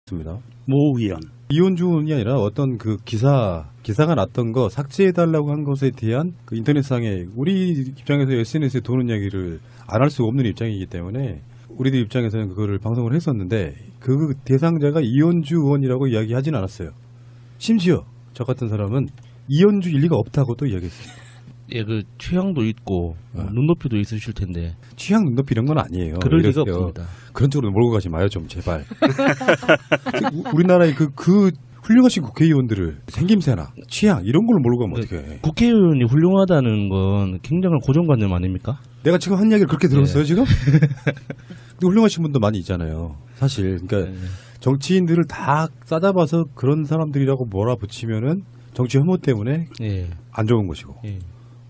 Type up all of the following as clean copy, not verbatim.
있습니다. 모 의원. 이혼주 의원이 아니라 어떤 그 기사가 났던 거 삭제해달라고 한 것에 대한 그 인터넷상에 우리 입장에서 SNS에 도는 이야기를 안 할 수가 없는 입장이기 때문에 우리들 입장에서는 그거를 방송을 했었는데 그 대상자가 이혼주 의원이라고 이야기하진 않았어요. 심지어 저 같은 사람은 이혼주 일리가 없다고도 이야기했어요. 예, 그 취향도 있고 눈높이도 있으실 텐데 취향 눈높이 이런 건 아니에요. 그럴 리가 없습니다. 그런 쪽으로 몰고 가지 마요 좀 제발. 우리나라의 그 훌륭하신 국회의원들을 생김새나 취향 이런 걸로 몰고 가면 어떡해. 국회의원이 훌륭하다는 건 굉장한 고정관념 아닙니까? 내가 지금 한 이야기를 그렇게 들었어요 지금? 근데 훌륭하신 분도 많이 있잖아요. 사실 그러니까 정치인들을 다 싸잡아서 그런 사람들이라고 몰아붙이면은 정치 혐오 때문에 안 좋은 것이고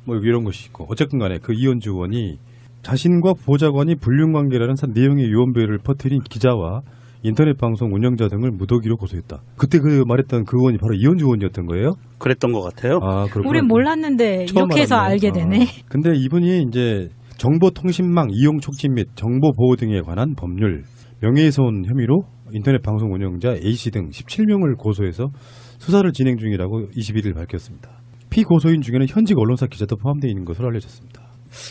뭐 이런 것이 있고 어쨌든 간에 그 이혼주 의원이 자신과 보좌관이 불륜관계라는 내용의 유언비어를 퍼뜨린 기자와 인터넷 방송 운영자 등을 무더기로 고소했다. 그때 그 말했던 그 의원이 바로 이혼주 의원이었던 거예요? 그랬던 것 같아요. 아, 그렇구나. 우린 몰랐는데 이렇게 해서 알게 되네. 근데 이분이 이제 정보통신망 이용 촉진 및 정보보호 등에 관한 법률, 명예훼손 혐의로 인터넷 방송 운영자 A씨 등 17명을 고소해서 수사를 진행 중이라고 21일 밝혔습니다. 피고소인 중에는 현직 언론사 기자도 포함되어 있는 것으로 알려졌습니다.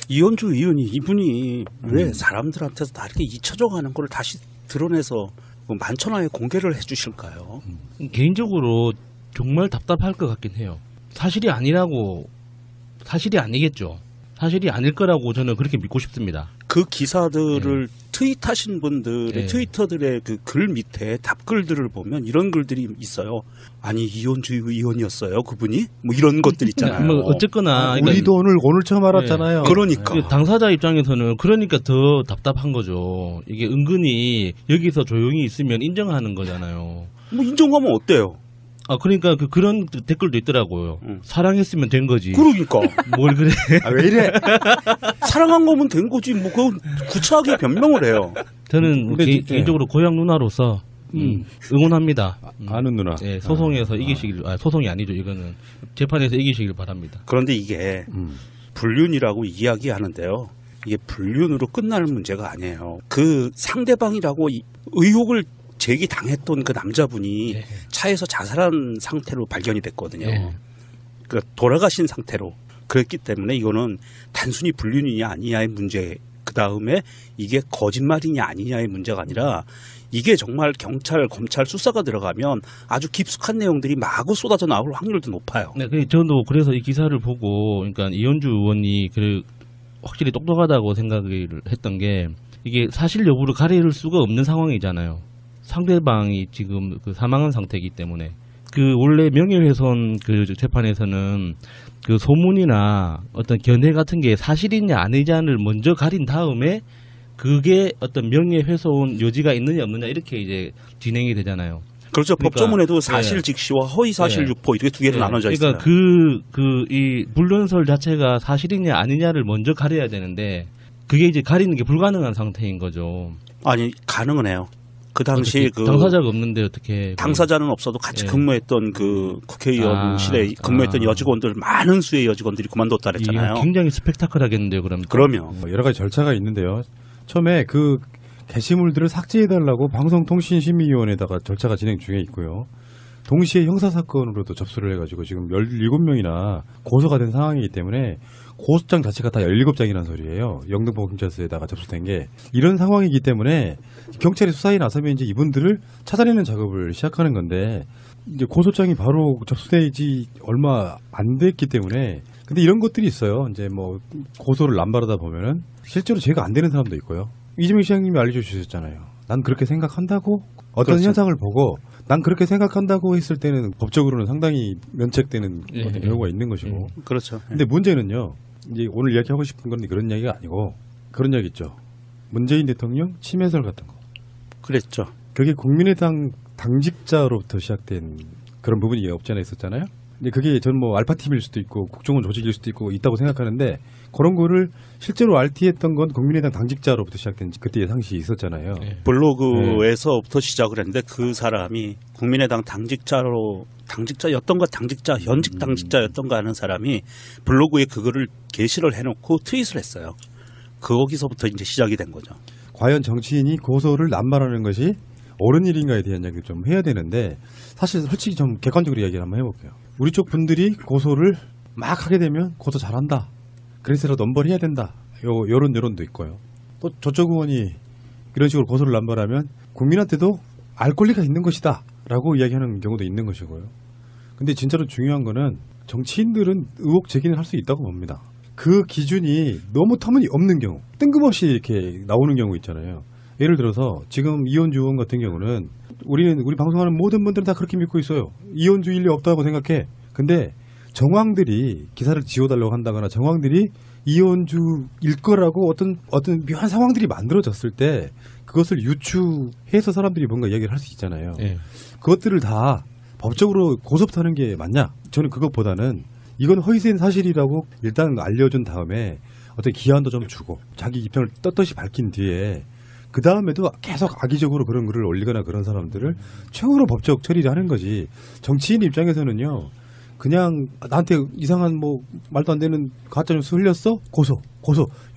이혼주 의원이 이분이 왜 사람들한테서 다 이렇게 잊혀져 가는 걸 다시 드러내서 만천하에 공개를 해 주실까요? 개인적으로 정말 답답할 것 같긴 해요. 사실이 아니라고, 사실이 아니겠죠. 사실이 아닐 거라고 저는 그렇게 믿고 싶습니다. 그 기사들을 트윗하신 분들의 트위터들의 그 글 밑에 답글들을 보면 이런 글들이 있어요. 아니 이혼주 의원이었어요 그분이? 뭐 이런 것들 있잖아요. 뭐 어쨌거나 우리도 오늘 처음 알았잖아요. 그러니까 당사자 입장에서는 그러니까 더 답답한 거죠. 이게 은근히 여기서 조용히 있으면 인정하는 거잖아요. 뭐 인정하면 어때요? 아 그러니까 그런 댓글도 있더라고요. 사랑했으면 된 거지. 그러니까 뭘 그래? 아, 왜 이래? 사랑한 거면 된 거지. 뭐 그건 구차하게 변명을 해요. 저는 개인적으로 고향 누나로서 응원합니다. 아는 누나. 네, 소송에서 이기시길. 소송이 아니죠. 이거는 재판에서 이기시길 바랍니다. 그런데 이게 불륜이라고 이야기하는데요. 이게 불륜으로 끝날 문제가 아니에요. 그 상대방이라고 의혹을 제기당했던 그 남자분이 차에서 자살한 상태로 발견이 됐거든요. 그러니까 돌아가신 상태로. 그랬기 때문에 이거는 단순히 불륜이냐 아니냐의 문제, 그 다음에 이게 거짓말이냐 아니냐의 문제가 아니라 이게 정말 경찰, 검찰 수사가 들어가면 아주 깊숙한 내용들이 마구 쏟아져 나올 확률도 높아요. 네, 저도 그래서 이 기사를 보고, 그러니까 이혼주 의원이 확실히 똑똑하다고 생각을 했던 게 이게 사실 여부를 가릴 수가 없는 상황이잖아요. 상대방이 지금 사망한 상태이기 때문에 원래 명예훼손 재판에서는 소문이나 어떤 견해 같은 게 사실이냐 아니냐를 먼저 가린 다음에 그게 어떤 명예훼손 여지가 있느냐 없느냐 이렇게 이제 진행이 되잖아요. 그렇죠. 그러니까, 법조문에도 사실 직시와 허위 사실 유포 이렇게 두 개로 나눠져 있어요. 그러니까 이 불륜설 자체가 사실이냐 아니냐를 먼저 가려야 되는데 그게 이제 가리는 게 불가능한 상태인 거죠. 아니 가능은 해요. 그 당시 당사자가 없는데 어떻게 당사자는 없어도 같이 근무했던 그 국회의원실에 근무했던 여직원들 많은 수의 여직원들이 그만뒀다 그랬잖아요. 굉장히 스펙타클하겠는데요, 그럼. 그러면 여러 가지 절차가 있는데요. 처음에 그 게시물들을 삭제해달라고 방송통신심의위원회에다가 절차가 진행 중에 있고요. 동시에 형사사건으로도 접수를 해가지고 지금 17명이나 고소가 된 상황이기 때문에 고소장 자체가 다 17장이라는 소리예요. 영등포 경찰서에다가 접수된 게. 이런 상황이기 때문에 경찰이 수사에 나서면 이제 이분들을 찾아내는 작업을 시작하는 건데 이제 고소장이 바로 접수되지 얼마 안 됐기 때문에 근데 이런 것들이 있어요. 이제 뭐 고소를 남발하다 보면은 실제로 죄가 안 되는 사람도 있고요. 이재명 시장님이 알려주셨잖아요. 난 그렇게 생각한다고 어떤 현상을 보고 난 그렇게 생각한다고 했을 때는 법적으로는 상당히 면책되는 어떤 경우가 있는 것이고. 그렇죠. 근데 문제는요. 이제 오늘 이야기하고 싶은 건 그런 이야기가 아니고 그런 이야기 있죠. 문재인 대통령 침해설 같은 거. 그랬죠. 그게 국민의당 당직자로부터 시작된 그런 부분이 없지 않아 있었잖아요. 근데 그게 전 뭐 알파팀일 수도 있고 국정원 조직일 수도 있고 있다고 생각하는데 그런 거를 실제로 RT했던 건 국민의당 당직자로부터 시작된 그때의 상식이 있었잖아요. 블로그에서부터 시작을 했는데 그 사람이 국민의당 당직자였던가 현직 당직자였던가 하는 사람이 블로그에 그거를 게시를 해놓고 트윗을 했어요. 거기서부터 이제 시작이 된 거죠. 과연 정치인이 고소를 남발하는 것이 옳은 일인가에 대한 이야기를 좀 해야 되는데 사실 솔직히 좀 객관적으로 이야기를 한번 해볼게요. 우리 쪽 분들이 고소를 막 하게 되면 고소 잘한다. 그래서라도 엄벌해야 된다. 요런 여론도 있고요. 또 저쪽 의원이 이런 식으로 고소를 남발하면 국민한테도 알 권리가 있는 것이다 라고 이야기하는 경우도 있는 것이고요. 근데 진짜로 중요한 거는 정치인들은 의혹 제기는 할 수 있다고 봅니다. 그 기준이 너무 터무니없는 경우, 뜬금없이 이렇게 나오는 경우 있잖아요. 예를 들어서 지금 이현주 의원 같은 경우는 우리 방송하는 모든 분들은 다 그렇게 믿고 있어요. 이현주 일리 없다고 생각해. 근데 정황들이 기사를 지워달라고 한다거나 정황들이 이현주일 거라고 어떤 묘한 상황들이 만들어졌을 때 그것을 유추해서 사람들이 뭔가 이야기를 할 수 있잖아요. 예. 그것들을 다 법적으로 고소부터 하는 게 맞냐? 저는 그것보다는 이건 허위된 사실이라고 일단 알려준 다음에 어떤 기한도 좀 주고 자기 입장을 떳떳이 밝힌 뒤에 그 다음에도 계속 악의적으로 그런 글을 올리거나 그런 사람들을 최후로 법적 처리를 하는 거지. 정치인 입장에서는요. 그냥 나한테 이상한 뭐 말도 안 되는 가짜 뉴스 흘렸어? 고소.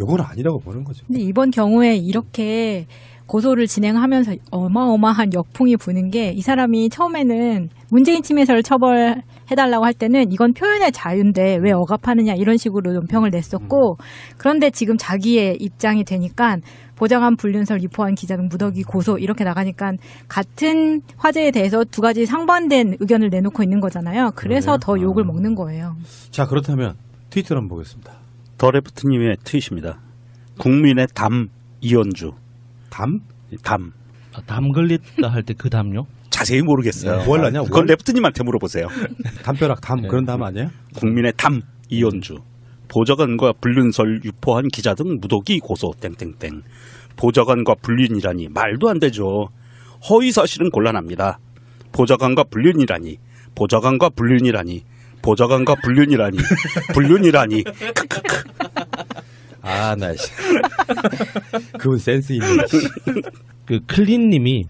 이건 아니라고 보는 거죠. 근데 이번 경우에 이렇게 고소를 진행하면서 어마어마한 역풍이 부는 게 이 사람이 처음에는 문재인 침해서를 처벌해달라고 할 때는 이건 표현의 자유인데 왜 억압하느냐 이런 식으로 논평을 냈었고 그런데 지금 자기의 입장이 되니까 보좌관 불륜설 유포한 기자 등 무더기 고소 이렇게 나가니까 같은 화제에 대해서 두 가지 상반된 의견을 내놓고 있는 거잖아요. 그래서 더 욕을 먹는 거예요. 자, 그렇다면 트위터를 한번 보겠습니다. 더 레프트님의 트윗입니다. 국민의 담 이현주. 담? 담. 아, 담 걸렸다 할 때 그 담요? 자세히 모르겠어요. 뭘 하냐? 그건 레프트님한테 물어보세요. 담벼락 담 그런 담 아니에요? 국민의 담 이현주. 보좌관과 불륜설 유포한 기자 등 무더기 고소 땡땡땡. 보좌관과 불륜이라니 말도 안 되죠. 허위 사실은 곤란합니다. 보좌관과 불륜이라니 불륜이라니 크크크. 아, 나 씨. 그분 센스 있네. 그 클린님이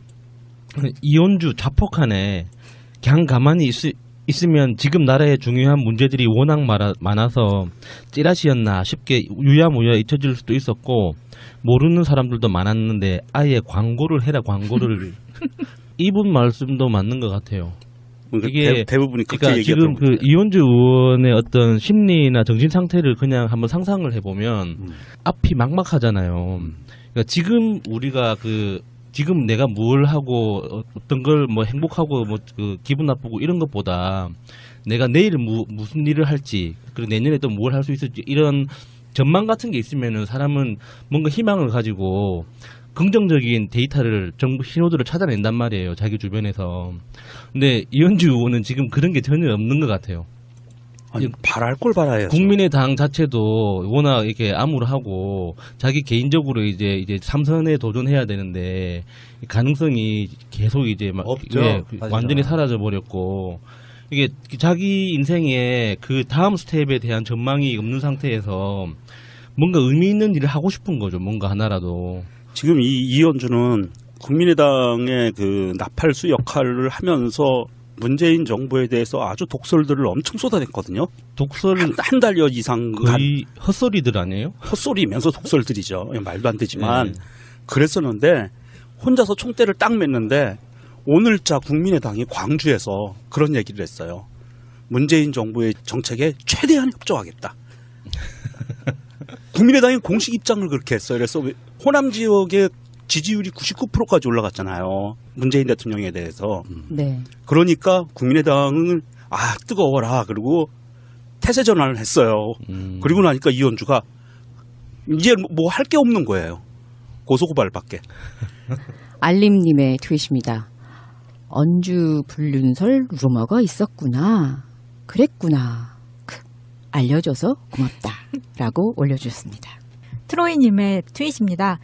이현주 자폭하네. 그냥 가만히 있으면 지금 나라에 중요한 문제들이 워낙 많아서 찌라시였나 싶게 유야무야 잊혀질 수도 있었고 모르는 사람들도 많았는데 아예 광고를 해라 광고를. 이분 말씀도 맞는 것 같아요. 이게 대부분이 그렇게 그러니까 지금 그 이현주 의원의 어떤 심리나 정신 상태를 그냥 한번 상상을 해보면 앞이 막막하잖아요. 그러니까 지금 우리가 지금 내가 뭘 하고 어떤 걸 뭐 행복하고 뭐 그 기분 나쁘고 이런 것보다 내가 내일 무슨 일을 할지 그리고 내년에 또 뭘 할 수 있을지 이런 전망 같은 게 있으면은 사람은 뭔가 희망을 가지고 긍정적인 데이터를 정보 신호들을 찾아낸단 말이에요. 자기 주변에서. 근데 이현주 의원은 지금 그런 게 전혀 없는 것 같아요. 아니, 바랄 걸 바라야죠. 국민의당 자체도 워낙 이렇게 암울하고 자기 개인적으로 이제 3선에 도전해야 되는데 가능성이 계속 이제 막 없죠. 완전히 사라져 버렸고 이게 자기 인생에 그 다음 스텝에 대한 전망이 없는 상태에서 뭔가 의미 있는 일을 하고 싶은 거죠. 뭔가 하나라도. 지금 이현주는 국민의당의 그 나팔수 역할을 하면서 문재인 정부에 대해서 아주 독설들을 엄청 쏟아냈거든요. 독설 한 달여 이상 거의 헛소리들 아니에요? 헛소리면서 독설들이죠. 말도 안 되지만 그랬었는데 혼자서 총대를 딱 맸는데 오늘자 국민의당이 광주에서 그런 얘기를 했어요. 문재인 정부의 정책에 최대한 협조하겠다. 국민의당이 공식 입장을 그렇게 했어요. 그래서 호남 지역의 지지율이 99%까지 올라갔잖아요. 문재인 대통령에 대해서. 네. 그러니까 국민의당은 뜨거워라. 그리고 태세 전환을 했어요. 그리고 나니까 이현주가 이제 뭐 할 게 없는 거예요. 고소고발밖에. 알림님의 트윗입니다. 언주 불륜설 루머가 있었구나. 그랬구나. 알려줘서 고맙다. 라고 올려주셨습니다. 트로이님의 트윗입니다.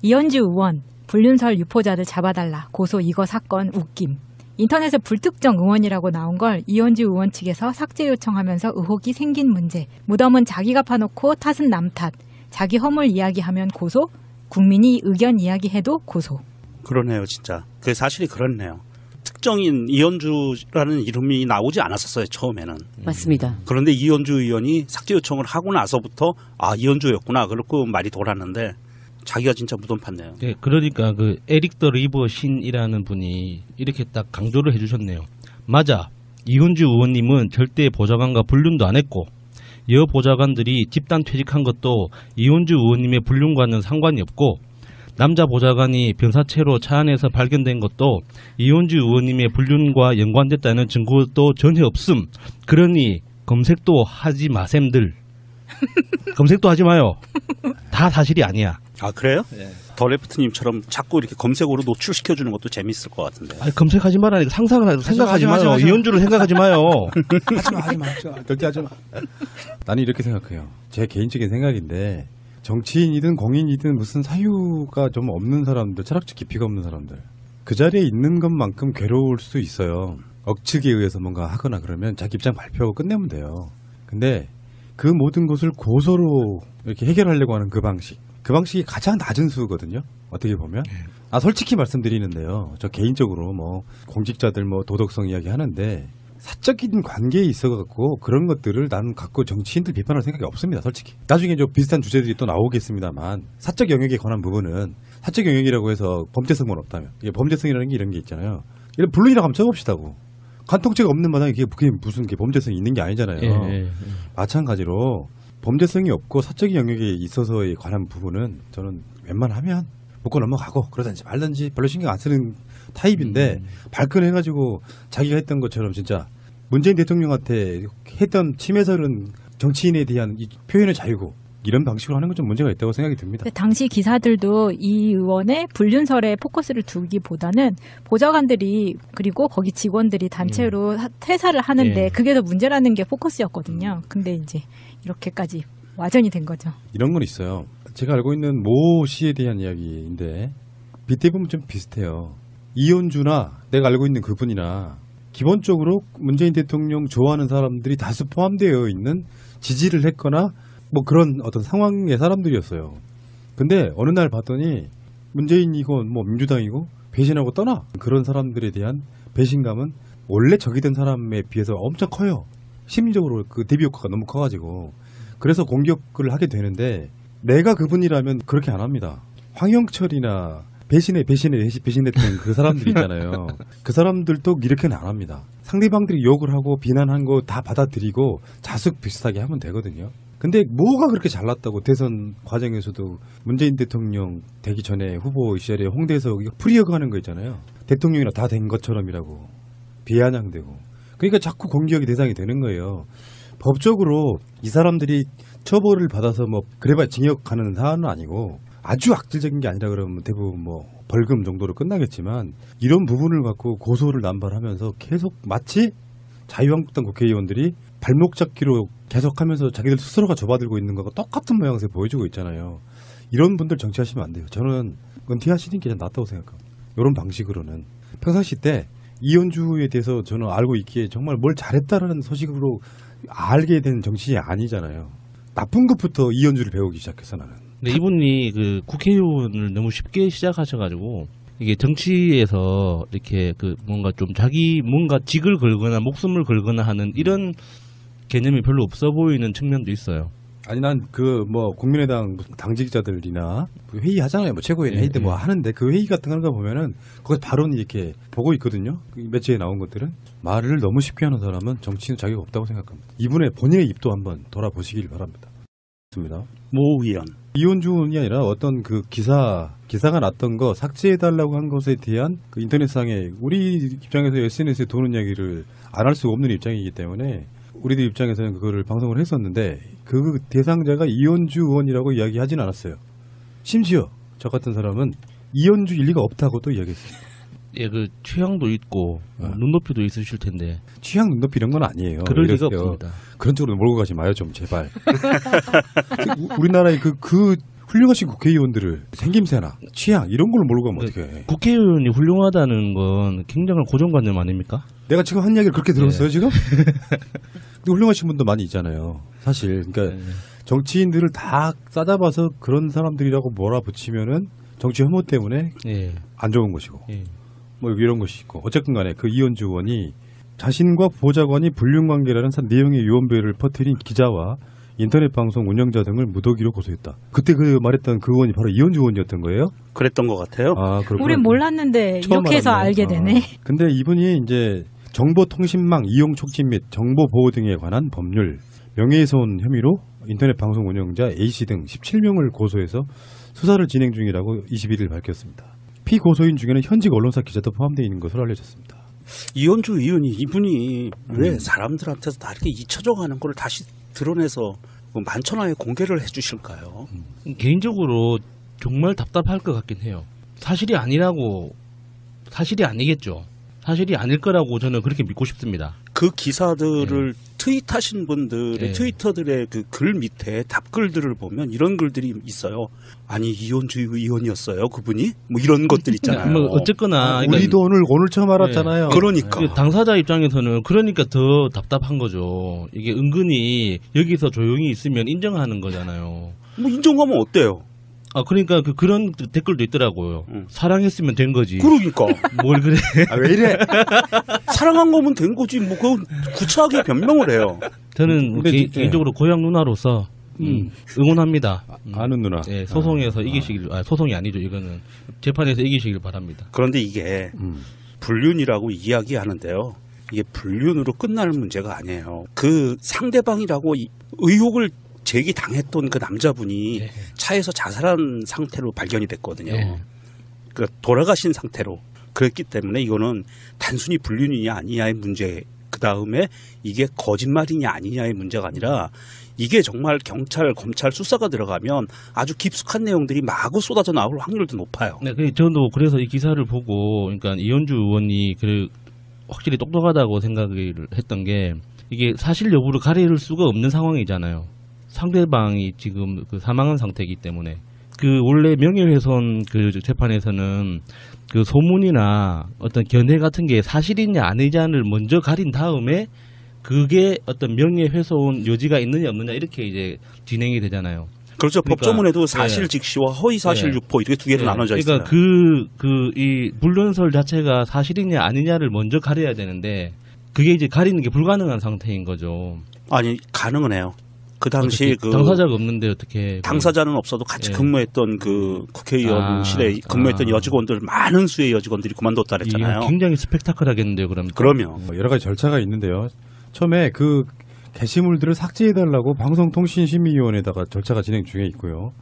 이현주 의원, 불륜설 유포자들 잡아달라. 고소 이거 사건 웃김. 인터넷에 불특정 의원이라고 나온 걸 이현주 의원 측에서 삭제 요청하면서 의혹이 생긴 문제. 무덤은 자기가 파놓고 탓은 남 탓. 자기 허물 이야기하면 고소. 국민이 의견 이야기해도 고소. 그러네요, 진짜. 그 사실이 그렇네요. 특정인 이현주라는 이름이 나오지 않았었어요, 처음에는. 맞습니다. 그런데 이현주 의원이 삭제 요청을 하고 나서부터 이현주였구나. 그렇고 말이 돌았는데 자기가 진짜 무덤 팠네요. 네, 그러니까 그 에릭 더 리버 신이라는 분이 이렇게 딱 강조를 해주셨네요. 맞아. 이현주 의원님은 절대 보좌관과 불륜도 안 했고 여 보좌관들이 집단 퇴직한 것도 이현주 의원님의 불륜과는 상관이 없고 남자 보좌관이 병사체로 차 안에서 발견된 것도 이현주 의원님의 불륜과 연관됐다는 증거도 전혀 없음. 그러니 검색도 하지 마셈들. 검색도 하지 마요. 다 사실이 아니야. 아 그래요? 더 레프트님처럼 자꾸 이렇게 검색어로 노출시켜주는 것도 재밌을 것 같은데. 아니, 검색하지 마라. 상상을 생각하지 하지 마요. 마. 이현주를 생각하지 마요. 하지 마. 절대 하지 마. 나는 이렇게 생각해요. 제 개인적인 생각인데 정치인이든 공인이든 무슨 사유가 좀 없는 사람들, 철학적 깊이가 없는 사람들 그 자리에 있는 것만큼 괴로울 수 있어요. 억측에 의해서 뭔가 하거나 그러면 자기 입장 발표하고 끝내면 돼요. 근데 그 모든 것을 고소로 이렇게 해결하려고 하는 그 방식이 가장 낮은 수거든요. 어떻게 보면. 솔직히 말씀드리는데요. 저 개인적으로 뭐 공직자들 뭐 도덕성 이야기 하는데 사적인 관계에 있어갖고 그런 것들을 나는 갖고 정치인들 비판할 생각이 없습니다. 솔직히. 나중에 좀 비슷한 주제들이 또 나오겠습니다만 사적 영역에 관한 부분은 사적 영역이라고 해서 범죄성은 없다면 이게 범죄성이라는 게 이런 게 있잖아요. 이런 불륜이라고 한번 쳐봅시다고. 간통죄가 없는 마당에 그게 무슨 범죄성이 있는 게 아니잖아요. 마찬가지로 범죄성이 없고 사적인 영역에 있어서에 관한 부분은 저는 웬만하면 묶고 넘어가고 그러든지 말든지 별로 신경 안 쓰는 타입인데 발끈해가지고 자기가 했던 것처럼 진짜 문재인 대통령한테 했던 침해설은 정치인에 대한 이 표현의 자유고 이런 방식으로 하는 건 좀 문제가 있다고 생각이 듭니다. 당시 기사들도 이 의원의 불륜설에 포커스를 두기보다는 보좌관들이 그리고 거기 직원들이 단체로 퇴사를 하는데 그게 더 문제라는 게 포커스였거든요. 근데 이제 이렇게까지 와전이 된 거죠. 이런 건 있어요. 제가 알고 있는 모 씨에 대한 이야기인데 빗대 보면 좀 비슷해요. 이현주나 내가 알고 있는 그분이나 기본적으로 문재인 대통령 좋아하는 사람들이 다수 포함되어 있는 지지를 했거나 뭐 그런 어떤 상황의 사람들이었어요. 근데 어느 날 봤더니 문재인이고 뭐 민주당이고 배신하고 떠나. 그런 사람들에 대한 배신감은 원래 적이 된 사람에 비해서 엄청 커요. 심리적으로 그 대비 효과가 너무 커가지고. 그래서 공격을 하게 되는데 내가 그분이라면 그렇게 안 합니다. 황영철이나 배신했던 그 사람들 있잖아요. 그 사람들도 이렇게는 안 합니다. 상대방들이 욕을 하고 비난한 거 다 받아들이고 자숙 비슷하게 하면 되거든요. 근데 뭐가 그렇게 잘났다고 대선 과정에서도 문재인 대통령 되기 전에 후보 시절에 홍대에서 프리어그 하는 거 있잖아요. 대통령이나 다 된 것처럼이라고 비아냥되고. 그러니까 자꾸 공격의 대상이 되는 거예요. 법적으로 이 사람들이 처벌을 받아서 뭐 그래봐야 징역 가는 사안은 아니고 아주 악질적인 게 아니라 그러면 대부분 뭐 벌금 정도로 끝나겠지만 이런 부분을 갖고 고소를 남발하면서 계속 마치 자유한국당 국회의원들이 발목 잡기로 계속하면서 자기들 스스로가 접어들고 있는 거가 똑같은 모양새 보여주고 있잖아요. 이런 분들 정치하시면 안 돼요. 저는 은퇴하시는 게 낫다고 생각합니다. 이런 방식으로는. 평상시 때 이현주에 대해서 저는 알고 있기에 정말 뭘 잘했다라는 소식으로 알게 된 정치인이 아니잖아요. 나쁜 것부터 이현주를 배우기 시작해서 나는. 근데 이분이 그 국회의원을 너무 쉽게 시작하셔가지고 이게 정치에서 이렇게 그 뭔가 좀 자기 뭔가 직을 걸거나 목숨을 걸거나 하는 이런 개념이 별로 없어 보이는 측면도 있어요. 아니 난 그 뭐 국민의당 당직자들이나 회의하잖아요. 뭐 최고위원 회의 때 뭐 하는데 그 회의 같은 거 보면은 거기 바로 이렇게 보고 있거든요. 매체에 나온 것들은 말을 너무 쉽게 하는 사람은 정치인 자격 없다고 생각합니다. 이분의 본인의 입도 한번 돌아보시길 바랍니다. 좋습니다. 모 의원. 이현주이 아니라 어떤 그 기사가 났던 거 삭제해달라고 한 것에 대한 그 인터넷상에 우리 입장에서 SNS에 도는 이야기를 안 할 수가 없는 입장이기 때문에 우리들 입장에서는 그거를 방송을 했었는데 그 대상자가 이현주 의원이라고 이야기하진 않았어요. 심지어 저 같은 사람은 이현주 일리가 없다고 또 이야기했습니다. 예, 그 취향도 있고 눈높이도 있으실 텐데 취향 눈높이 이런 건 아니에요. 그럴 리가 이랬어요. 없습니다. 그런 쪽으로 몰고 가지 마요 좀 제발. 우리나라의 그 훌륭하신 국회의원들을 생김새나 취향 이런 걸로 몰고 가면 어떡해. 국회의원이 훌륭하다는 건 굉장한 고정관념 아닙니까? 내가 지금 한 이야기를 그렇게 들었어요 지금? 근데 훌륭하신 분도 많이 있잖아요. 사실 그러니까 정치인들을 다 싸잡아서 그런 사람들이라고 몰아붙이면은 정치 혐오 때문에 안 좋은 것이고 뭐 이런 것이 있고 어쨌든 간에 그 이현주 의원이 자신과 보좌관이 불륜관계라는 내용의 유언배를 퍼뜨린 기자와 인터넷 방송 운영자 등을 무더기로 고소했다. 그때 그 말했던 그 의원이 바로 이현주 의원이었던 거예요? 그랬던 것 같아요. 아, 그렇구나. 우린 몰랐는데 처음 이렇게 해서 알았네. 알게 되네. 근데 이분이 이제 정보통신망 이용 촉진 및 정보 보호 등에 관한 법률, 명예훼손 혐의로 인터넷 방송 운영자 A씨 등 17명을 고소해서 수사를 진행 중이라고 21일 밝혔습니다. 피고소인 중에는 현직 언론사 기자도 포함되어 있는 것으로 알려졌습니다. 이현주 의원이 이분이 왜 사람들한테서 다 이렇게 잊혀져 가는 걸 다시 드러내서 만천하에 공개를 해주실까요? 개인적으로 정말 답답할 것 같긴 해요. 사실이 아니겠죠. 사실이 아닐 거라고 저는 그렇게 믿고 싶습니다. 그 기사들을 트윗하신 분들의 트위터들의 그 글 밑에 답글들을 보면 이런 글들이 있어요. 아니 이현주 의원이었어요 그분이? 뭐 이런 것들 있잖아요. 뭐 어쨌거나 그러니까 우리도 오늘 처음 알았잖아요. 그러니까 그 당사자 입장에서는 그러니까 더 답답한 거죠. 이게 은근히 여기서 조용히 있으면 인정하는 거잖아요. 뭐 인정하면 어때요? 아 그러니까 그런 댓글도 있더라고요. 사랑했으면 된 거지. 그러니까 뭘 그래? 아, 왜 이래? 사랑한 거면 된 거지. 뭐 그건 구차하게 변명을 해요. 저는 근데 개인적으로 고향 누나로서 응원합니다. 아는 누나. 네, 소송에서 이기시길, 소송이 아니죠. 이거는 재판에서 이기시길 바랍니다. 그런데 이게 불륜이라고 이야기하는데요. 이게 불륜으로 끝날 문제가 아니에요. 그 상대방이라고 의혹을 제기당했던 그 남자분이 차에서 자살한 상태로 발견이 됐거든요. 그러니까 돌아가신 상태로. 그랬기 때문에 이거는 단순히 불륜이냐 아니냐의 문제, 그 다음에 이게 거짓말이냐 아니냐의 문제가 아니라 이게 정말 경찰, 검찰 수사가 들어가면 아주 깊숙한 내용들이 마구 쏟아져 나올 확률도 높아요. 네, 저도 그래서 이 기사를 보고, 그러니까 이현주 의원이 확실히 똑똑하다고 생각을 했던 게, 이게 사실 여부를 가릴 수가 없는 상황이잖아요. 상대방이 지금 그 사망한 상태이기 때문에. 그 원래 명예훼손 그 재판에서는 그 소문이나 어떤 견해 같은 게 사실이냐 아니냐를 먼저 가린 다음에 그게 어떤 명예훼손 요지가 있느냐 없느냐 이렇게 이제 진행이 되잖아요. 그렇죠. 그러니까, 법조문에도 사실 직시와 허위 사실 유포 이렇게 두 개로 나눠져 있어요. 그러니까 이 불륜설 자체가 사실이냐 아니냐를 먼저 가려야 되는데 그게 이제 가리는 게 불가능한 상태인 거죠. 아니 가능은 해요. 그 당시 그 당사자가 없는데 어떻게 당사자는 없어도 같이 근무했던 그 국회의원실에 근무했던 여직원들 많은 수의 여직원들이 그만뒀다 그랬잖아요. 굉장히 스펙타클하겠는데요, 그러면. 그러면 여러 가지 절차가 있는데요. 처음에 그 게시물들을 삭제해달라고 방송통신심의위원회에다가 절차가 진행 중에 있고요.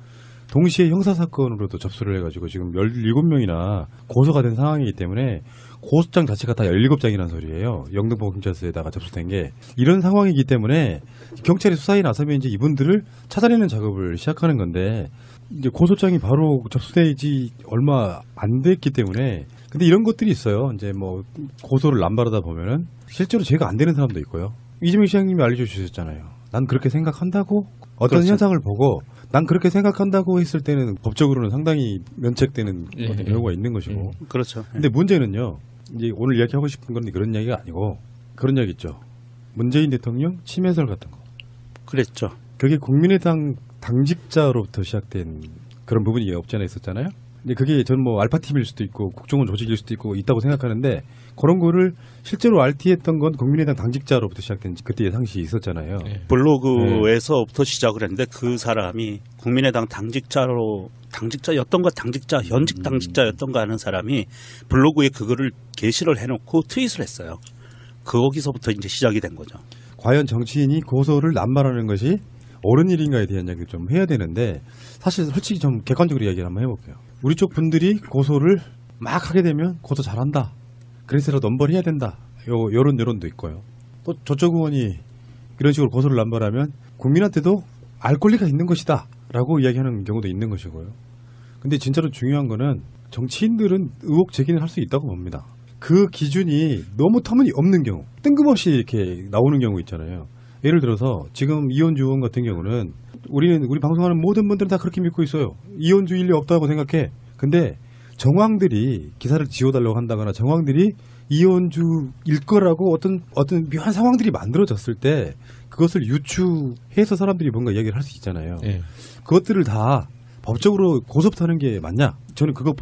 동시에 형사사건으로도 접수를 해가지고 지금 17명이나 고소가 된 상황이기 때문에 고소장 자체가 다 17장이라는 소리예요. 영등포경찰서에다가 접수된 게. 이런 상황이기 때문에 경찰이 수사에 나서면 이제 이분들을 찾아내는 작업을 시작하는 건데 이제 고소장이 바로 접수되지 얼마 안 됐기 때문에 근데 이런 것들이 있어요. 이제 뭐 고소를 남발하다 보면은 실제로 죄가 안 되는 사람도 있고요. 이재명 시장님이 알려주셨잖아요. 난 그렇게 생각한다고 어떤 그렇죠. 현상을 보고 난 그렇게 생각한다고 했을 때는 법적으로는 상당히 면책되는 어떤 경우가 있는 것이고. 그렇죠. 근데 문제는요. 이제 오늘 이야기하고 싶은 건 그런 이야기가 아니고 그런 이야기 있죠. 문재인 대통령 침해설 같은 거. 그랬죠. 그게 국민의당 당직자로부터 시작된 그런 부분이 없지 않아 있었잖아요. 근데 그게 저는 뭐 알파팀일 수도 있고 국정원 조직일 수도 있고 있다고 생각하는데 그런 거를 실제로 RT했던 건 국민의당 당직자로부터 시작된 그때의 상식이 있었잖아요. 블로그에서부터 시작을 했는데 그 사람이 국민의당 당직자였던가 현직 당직자였던가 하는 사람이 블로그에 그거를 게시를 해놓고 트윗을 했어요. 거기서부터 이제 시작이 된 거죠. 과연 정치인이 고소를 남발하는 것이 옳은 일인가에 대한 이야기를 좀 해야 되는데 사실 솔직히 좀 객관적으로 이야기를 한번 해볼게요. 우리 쪽 분들이 고소를 막 하게 되면 고소 잘한다. 그래서라도 넘버를 해야 된다. 요런 여론도 있고요. 또 저쪽 의원이 이런 식으로 고소를 남발하면 국민한테도 알 권리가 있는 것이다. 라고 이야기하는 경우도 있는 것이고요. 근데 진짜로 중요한 거는 정치인들은 의혹 제기는 할 수 있다고 봅니다. 그 기준이 너무 터무니없는 경우, 뜬금없이 이렇게 나오는 경우 있잖아요. 예를 들어서 지금 이현주 의원 같은 경우는 우리 방송하는 모든 분들은 다 그렇게 믿고 있어요. 이현주 일리 없다고 생각해. 근데 정황들이 기사를 지워달라고 한다거나 정황들이 이현주일 거라고 어떤 묘한 상황들이 만들어졌을 때 그것을 유추해서 사람들이 뭔가 이야기를 할 수 있잖아요. 그것들을 다 법적으로 고소부터 하는 게 맞냐? 저는 그거